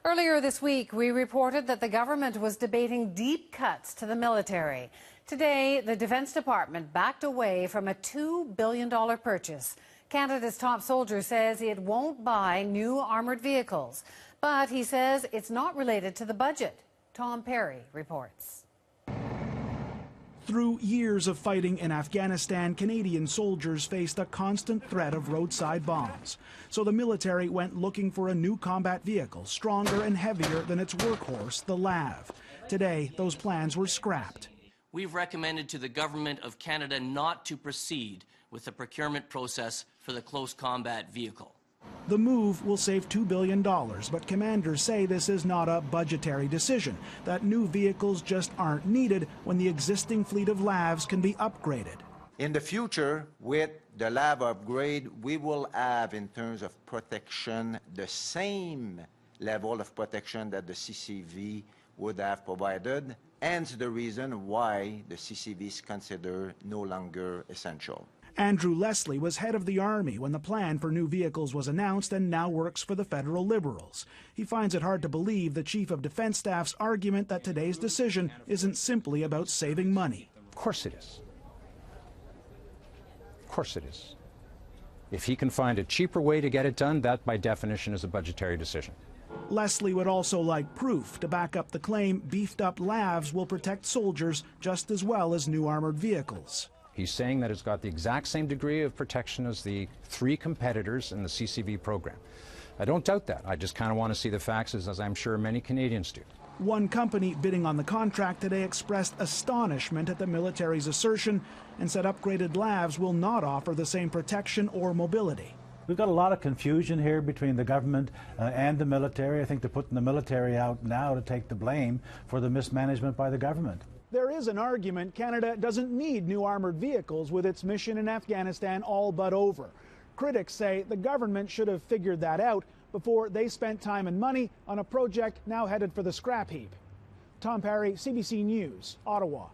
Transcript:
Earlier this week, we reported that the government was debating deep cuts to the military. Today, the Defence Department backed away from a $2 billion purchase. Canada's top soldier says it won't buy new armoured vehicles, but he says it's not related to the budget. Tom Parry reports. Through years of fighting in Afghanistan, Canadian soldiers faced a constant threat of roadside bombs. So the military went looking for a new combat vehicle, stronger and heavier than its workhorse, the LAV. Today, those plans were scrapped. We've recommended to the Government of Canada not to proceed with the procurement process for the close combat vehicle. The move will save $2 billion, but commanders say this is not a budgetary decision, that new vehicles just aren't needed when the existing fleet of LAVs can be upgraded. In the future, with the LAV upgrade, we will have, in terms of protection, the same level of protection that the CCV would have provided, hence the reason why the CCV is considered no longer essential. Andrew Leslie was head of the Army when the plan for new vehicles was announced and now works for the federal Liberals. He finds it hard to believe the Chief of Defence Staff's argument that today's decision isn't simply about saving money. Of course it is. Of course it is. If he can find a cheaper way to get it done, that by definition is a budgetary decision. Leslie would also like proof to back up the claim beefed-up LAVs will protect soldiers just as well as new armoured vehicles. He's saying that it's got the exact same degree of protection as the 3 competitors in the CCV program. I don't doubt that. I just kind of want to see the facts, as I'm sure many Canadians do. One company bidding on the contract today expressed astonishment at the military's assertion and said upgraded LAVs will not offer the same protection or mobility. We've got a lot of confusion here between the government and the military. I think they're putting the military out now to take the blame for the mismanagement by the government. There is an argument Canada doesn't need new armoured vehicles with its mission in Afghanistan all but over. Critics say the government should have figured that out before they spent time and money on a project now headed for the scrap heap. Tom Parry, CBC News, Ottawa.